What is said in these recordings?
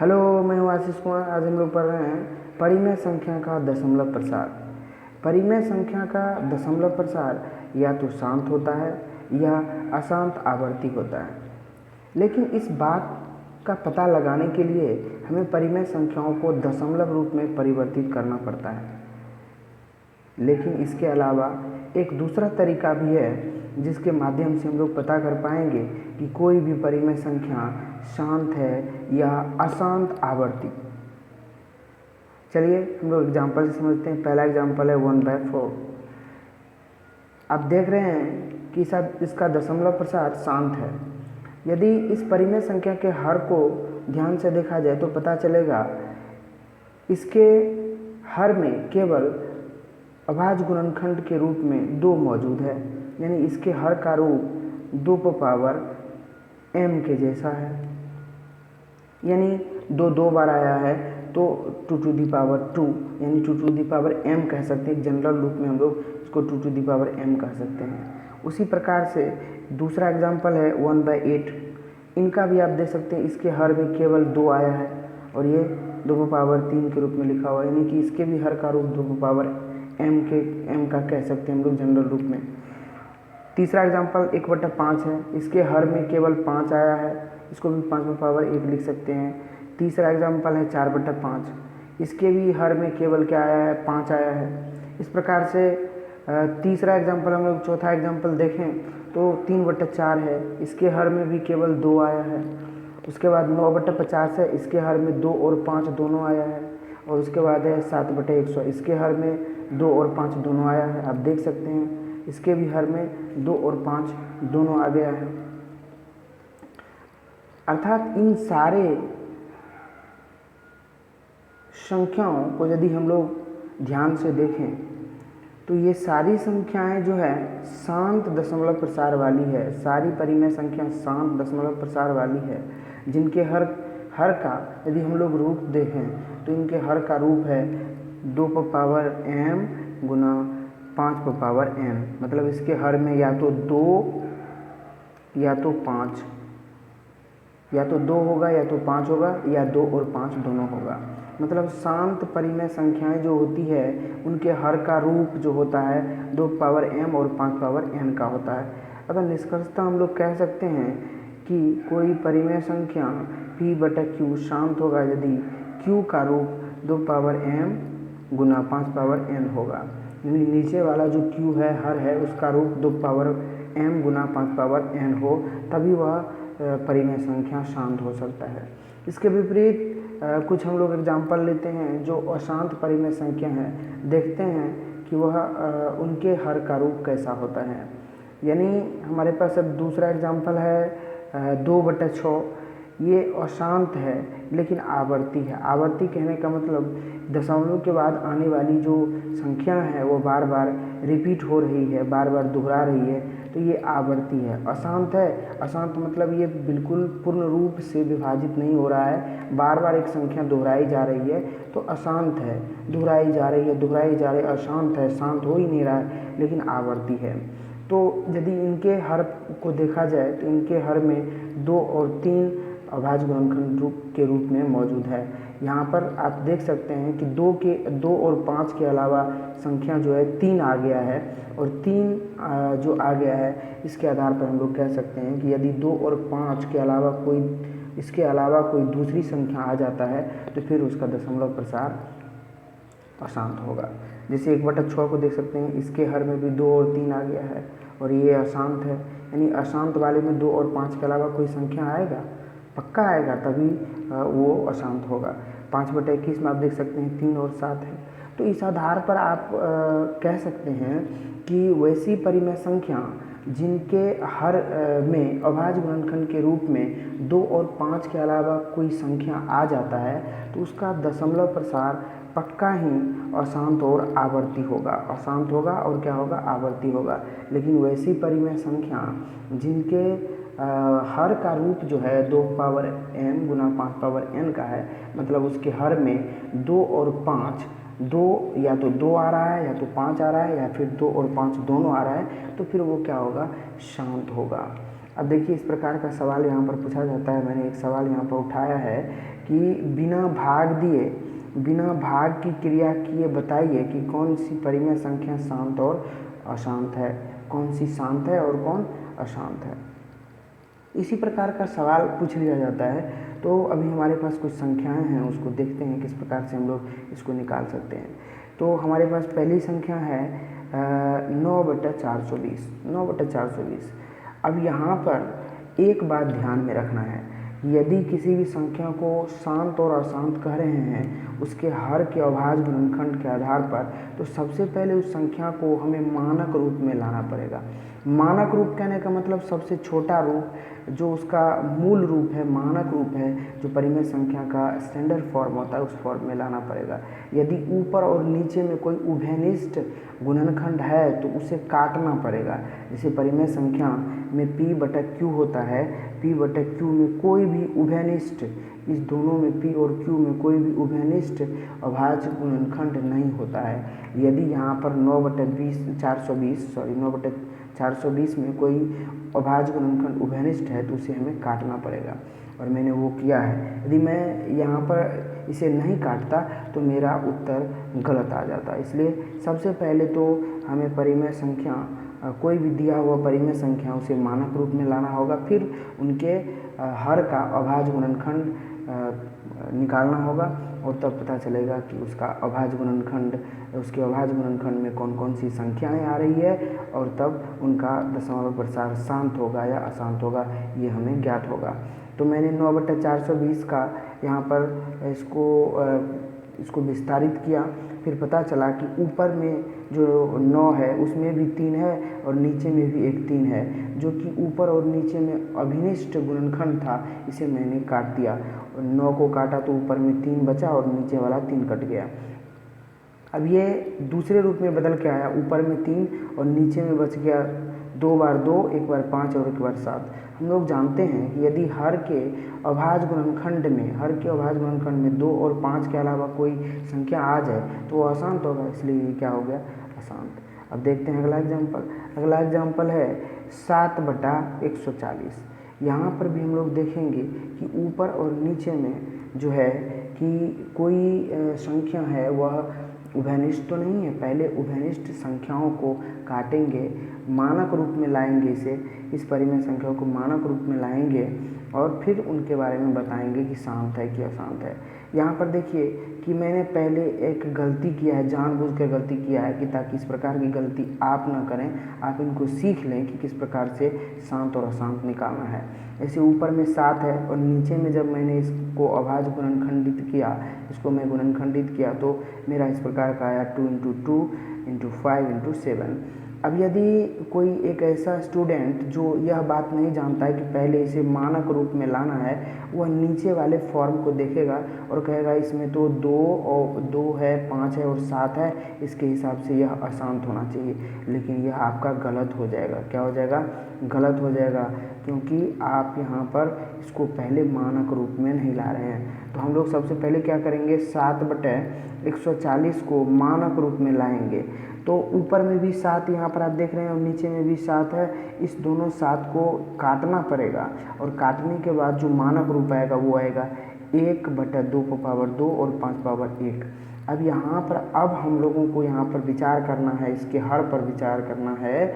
Hello, मैं हूँ आशीष कुमार। आज हम लोग पढ़ रहे हैं परिमेय संख्या का दशमलव प्रसार। परिमेय संख्या का दशमलव प्रसार या तो शांत होता है या अशांत आवर्ती होता है, लेकिन इस बात का पता लगाने के लिए हमें परिमेय संख्याओं को दशमलव रूप में परिवर्तित करना पड़ता है। लेकिन इसके अलावा एक दूसरा तरीका भी है जिसके माध्यम से हम लोग पता कर पाएंगे कि कोई भी परिमेय संख्या शांत है या अशांत आवर्ती। चलिए हम लोग एग्जाम्पल से समझते हैं। पहला एग्जाम्पल है 1/4। आप देख रहे हैं कि इसका दशमलव प्रसार शांत है। यदि इस परिमेय संख्या के हर को ध्यान से देखा जाए तो पता चलेगा इसके हर में केवल अभाज्य गुणनखंड के रूप में 2 मौजूद है, यानी इसके हर का रूप 2 पर पावर m के जैसा है। यानी 2 बार आया है तो 2 to the power 2 यानी 2 to the power m कह सकते हैं। जनरल रूप में हम लोग इसको 2 to the power m कह सकते हैं। उसी प्रकार से दूसरा एग्जाम्पल है 1/8। इनका भी आप देख सकते हैं, इसके हर में केवल 2 आया है और ये 2 पर पावर 3 के रूप में लिखा हुआ है, यानी कि इसके भी हर का रूप 2 पर पावर m का कह सकते हैं हम लोग जनरल रूप में। तीसरा एग्जाम्पल 1/5 है। इसके हर में केवल 5 आया है, इसको भी 5 पर पावर 1 लिख सकते हैं। तीसरा एग्जाम्पल है 4/5। इसके भी हर में केवल क्या आया है, 5 आया है। इस प्रकार से तीसरा एग्जाम्पल हम लोग चौथा एग्जाम्पल देखें तो 3/4 है। इसके हर में भी केवल 2 आया है। उसके बाद 9/50 है। इसके हर में 2 और 5 दोनों आया है। और उसके बाद है 7/100। इसके हर में 2 और 5 दोनों आया है। आप देख सकते हैं इसके भी हर में 2 और 5 दोनों आ गया है। अर्थात इन सारे संख्याओं को यदि हम लोग ध्यान से देखें तो ये सारी संख्याएं जो है शांत दशमलव प्रसार वाली है। सारी परिमेय संख्या शांत दशमलव प्रसार वाली है, जिनके हर का यदि हम लोग रूप देखें तो इनके हर का रूप है 2 पर पावर m गुना 5 पर पावर n। मतलब इसके हर में या तो 2 या तो 5, या तो 2 होगा या तो 5 होगा, या 2 और 5 दोनों होगा। मतलब शांत परिमेय संख्याएं जो होती है उनके हर का रूप जो होता है 2 पावर m और 5 पावर n का होता है। अगर निष्कर्षतः हम लोग कह सकते हैं कि कोई परिमेय संख्या p/q शांत होगा यदि q का रूप 2 पावर m गुना 5 पावर n होगा। यानी नीचे वाला जो q है, हर है, उसका रूप 2 पावर m गुना 5 पावर n हो, तभी वह परिमेय संख्या शांत हो सकता है। इसके विपरीत कुछ हम लोग एग्जाम्पल लेते हैं जो अशांत परिमेय संख्या है, देखते हैं कि वह उनके हर का रूप कैसा होता है। यानी हमारे पास अब दूसरा एग्जाम्पल है 2/6। ये अशांत है लेकिन आवर्ती है। आवर्ती कहने का मतलब दशमलव के बाद आने वाली जो संख्या है वो बार बार रिपीट हो रही है, बार बार दोहरा रही है, तो ये आवर्ती है। अशांत है, अशांत मतलब ये बिल्कुल पूर्ण रूप से विभाजित नहीं हो रहा है, बार बार एक संख्या दोहराई जा रही है, तो अशांत है। दोहराई जा रही है, दोहराई जा रही है, अशांत है, शांत हो ही नहीं रहा है, लेकिन आवर्ती है। तो यदि इनके हर को देखा जाए तो इनके हर में 2 और 3 अभाज्य गुणनखंड के रूप में मौजूद है। यहाँ पर आप देख सकते हैं कि 2 और 5 के अलावा संख्या जो है 3 आ गया है, और 3 जो आ गया है इसके आधार पर हम लोग कह सकते हैं कि यदि 2 और 5 के अलावा इसके अलावा कोई दूसरी संख्या आ जाता है तो फिर उसका दशमलव प्रसार अशांत होगा। जैसे 1/6 को देख सकते हैं, इसके हर में भी 2 और 3 आ गया है और ये अशांत है। यानी अशांत वाले में 2 और 5 के अलावा कोई संख्या आएगा, पक्का आएगा, तभी वो अशांत होगा। 5/21 में आप देख सकते हैं 3 और 7 है। तो इस आधार पर आप कह सकते हैं कि वैसी परिमेय संख्या जिनके हर में अभाज्य गुणनखंड के रूप में 2 और 5 के अलावा कोई संख्या आ जाता है तो उसका दशमलव प्रसार पक्का ही अशांत और आवर्ती होगा। अशांत होगा और क्या होगा, आवर्ती होगा। लेकिन वैसी परिमेय संख्या जिनके हर का रूप जो है 2 पावर m गुना 5 पावर n का है, मतलब उसके हर में 2 और 5, 2 या तो 2 आ रहा है या तो 5 आ रहा है या फिर 2 और 5 दोनों आ रहा है, तो फिर वो क्या होगा, शांत होगा। अब देखिए इस प्रकार का सवाल यहाँ पर पूछा जाता है। मैंने एक सवाल यहाँ पर उठाया है कि बिना भाग की क्रिया किए बताइए कि कौन सी परिमेय संख्या शांत और अशांत है, कौन सी शांत है और कौन अशांत है। इसी प्रकार का सवाल पूछ लिया जाता है। तो अभी हमारे पास कुछ संख्याएं हैं, उसको देखते हैं किस प्रकार से हम लोग इसको निकाल सकते हैं। तो हमारे पास पहली संख्या है 9/420। 9/420। अब यहाँ पर एक बात ध्यान में रखना है, यदि किसी भी संख्या को शांत और अशांत कह रहे हैं उसके हर के अभाज्य गुणनखंड के आधार पर, तो सबसे पहले उस संख्या को हमें मानक रूप में लाना पड़ेगा। मानक रूप कहने का मतलब सबसे छोटा रूप, जो उसका मूल रूप है, मानक रूप है, जो परिमेय संख्या का स्टैंडर्ड फॉर्म होता है, उस फॉर्म में लाना पड़ेगा। यदि ऊपर और नीचे में कोई उभयनिष्ठ गुणनखंड है तो उसे काटना पड़ेगा। जैसे परिमेय संख्या में P/Q होता है, P/Q में कोई भी उभयनिष्ठ, इस दोनों में P और Q में कोई भी उभयनिष्ठ अभाज्य गुणनखंड नहीं होता है। यदि यहाँ पर 9/420 में कोई अभाज्य गुणनखंड उभयनिष्ठ है तो उसे हमें काटना पड़ेगा, और मैंने वो किया है। यदि मैं यहाँ पर इसे नहीं काटता तो मेरा उत्तर गलत आ जाता। इसलिए सबसे पहले तो हमें परिमेय संख्या, कोई भी दिया हुआ परिमेय संख्या उसे मानक रूप में लाना होगा, फिर उनके हर का अभाज्य गुणनखंड निकालना होगा, और तब पता चलेगा कि उसके अभाज्य गुणनखंड में कौन कौन सी संख्याएं आ रही है, और तब उनका दशमलव प्रसार शांत होगा या अशांत होगा, ये हमें ज्ञात होगा। तो मैंने 9/420 का यहाँ पर इसको विस्तारित किया, फिर पता चला कि ऊपर में जो 9 है उसमें भी 3 है और नीचे में भी एक 3 है, जो कि ऊपर और नीचे में अभिनिष्ट गुणनखंड था, इसे मैंने काट दिया। 9 को काटा तो ऊपर में 3 बचा और नीचे वाला 3 कट गया। अब ये दूसरे रूप में बदल के आया, ऊपर में 3 और नीचे में बच गया 2 बार 2, 1 बार 5 और 1 बार 7। हम लोग जानते हैं कि यदि हर के अभाज्य गुणनखंड में 2 और 5 के अलावा कोई संख्या आ जाए तो वो अशांत होगा, इसलिए ये क्या हो गया, अशांत। अब देखते हैं अगला एग्जाम्पल है 7/140। यहाँ पर भी हम लोग देखेंगे कि ऊपर और नीचे में जो है कि कोई संख्या है वह उभयनिष्ठ तो नहीं है। पहले उभयनिष्ठ संख्याओं को काटेंगे, मानक रूप में लाएंगे, इस परिमेय संख्याओं को मानक रूप में लाएंगे और फिर उनके बारे में बताएंगे कि शांत है कि अशांत है। यहाँ पर देखिए कि मैंने पहले एक गलती किया है, जानबूझकर गलती किया है कि ताकि इस प्रकार की गलती आप ना करें, आप इनको सीख लें कि किस प्रकार से शांत और अशांत निकालना है। जैसे ऊपर में 7 है और नीचे में जब मैंने इसको अभाज्य गुणनखंडित किया, इसको मैं गुणनखंडित किया तो मेरा इस प्रकार का आया 2 × 2 × 5 × 7। अब यदि कोई एक ऐसा स्टूडेंट जो यह बात नहीं जानता है कि पहले इसे मानक रूप में लाना है, वह नीचे वाले फॉर्म को देखेगा और कहेगा इसमें तो 2 है, 5 है और 7 है, इसके हिसाब से यह अशांत होना चाहिए। लेकिन यह आपका गलत हो जाएगा। क्या हो जाएगा? गलत हो जाएगा, क्योंकि आप यहाँ पर इसको पहले मानक रूप में नहीं ला रहे हैं। तो हम लोग सबसे पहले क्या करेंगे, 7/140 को मानक रूप में लाएंगे। तो ऊपर में भी 7 यहाँ पर आप देख रहे हैं और नीचे में भी 7 है, इस दोनों 7 को काटना पड़ेगा, और काटने के बाद जो मानक रूप आएगा वो आएगा 1/2 और 5/1। अब यहाँ पर हम लोगों को यहाँ पर विचार करना है, इसके हर पर विचार करना है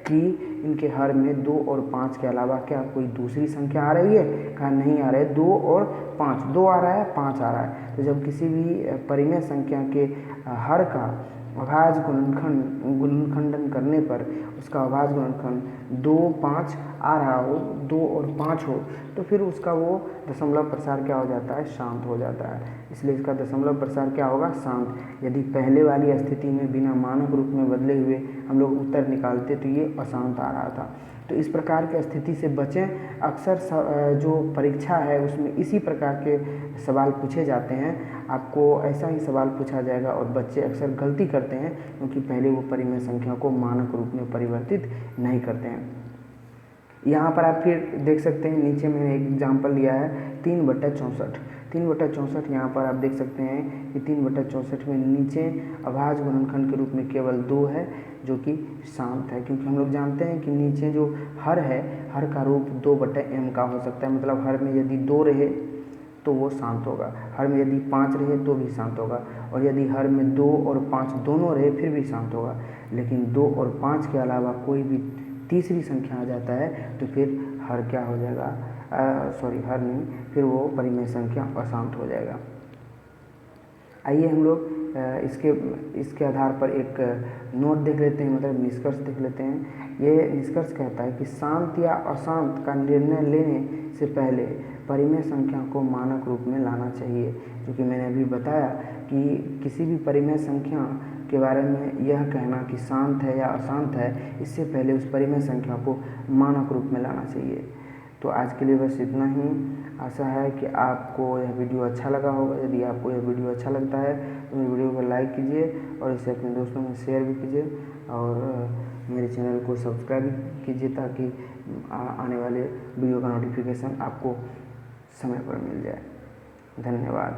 कि इनके हर में 2 और 5 के अलावा क्या कोई दूसरी संख्या आ रही है? कहा नहीं आ रहा है। 2 और 5, 2 आ रहा है, 5 आ रहा है। तो जब किसी भी परिमेय संख्या के हर का अभाज्य गुणनखंडन करने पर उसका अभाज्य गुणनखंड 2, 5 आ रहा हो, 2 और 5 हो, तो फिर उसका वो दशमलव प्रसार क्या हो जाता है? शांत हो जाता है। इसलिए इसका दशमलव प्रसार क्या होगा? शांत। यदि पहले वाली स्थिति में बिना मानक रूप में बदले हुए हम लोग उत्तर निकालते तो ये अशांत आ रहा था। तो इस प्रकार की स्थिति से बचें। अक्सर जो परीक्षा है उसमें इसी प्रकार के सवाल पूछे जाते हैं, आपको ऐसा ही सवाल पूछा जाएगा, और बच्चे अक्सर गलती करते हैं क्योंकि पहले वो परिमेय संख्या को मानक रूप में परिवर्तित नहीं करते हैं। यहाँ पर आप फिर देख सकते हैं, नीचे मैंने एक एग्जाम्पल लिया है 3/64। 3/64 यहाँ पर आप देख सकते हैं कि 3/64 में नीचे अभाज्य गुणनखंड के रूप में केवल 2 है जो कि शांत है, क्योंकि हम लोग जानते हैं कि नीचे जो हर है, हर का रूप 2/m का हो सकता है। मतलब हर में यदि 2 रहे तो वो शांत होगा, हर में यदि 5 रहे तो भी शांत होगा, और यदि हर में 2 और 5 दोनों रहे फिर भी शांत होगा। लेकिन 2 और 5 के अलावा कोई भी तीसरी संख्या आ जाता है तो फिर हर क्या हो जाएगा, हर नहीं, फिर वो परिमेय संख्या अशांत हो जाएगा। आइए हम लोग इसके आधार पर एक नोट देख लेते हैं, मतलब निष्कर्ष देख लेते हैं। ये निष्कर्ष कहता है कि शांत या अशांत का निर्णय लेने से पहले परिमेय संख्या को मानक रूप में लाना चाहिए, क्योंकि मैंने अभी बताया कि किसी भी परिमेय संख्या के बारे में यह कहना कि शांत है या अशांत है, इससे पहले उस परिमेय संख्या को मानक रूप में लाना चाहिए। तो आज के लिए बस इतना ही। आशा है कि आपको यह वीडियो अच्छा लगा होगा। यदि आपको यह वीडियो अच्छा लगता है तो मेरे वीडियो को लाइक कीजिए और इसे अपने दोस्तों में शेयर भी कीजिए, और मेरे चैनल को सब्सक्राइब कीजिए ताकि आने वाले वीडियो का नोटिफिकेशन आपको समय पर मिल जाए। धन्यवाद।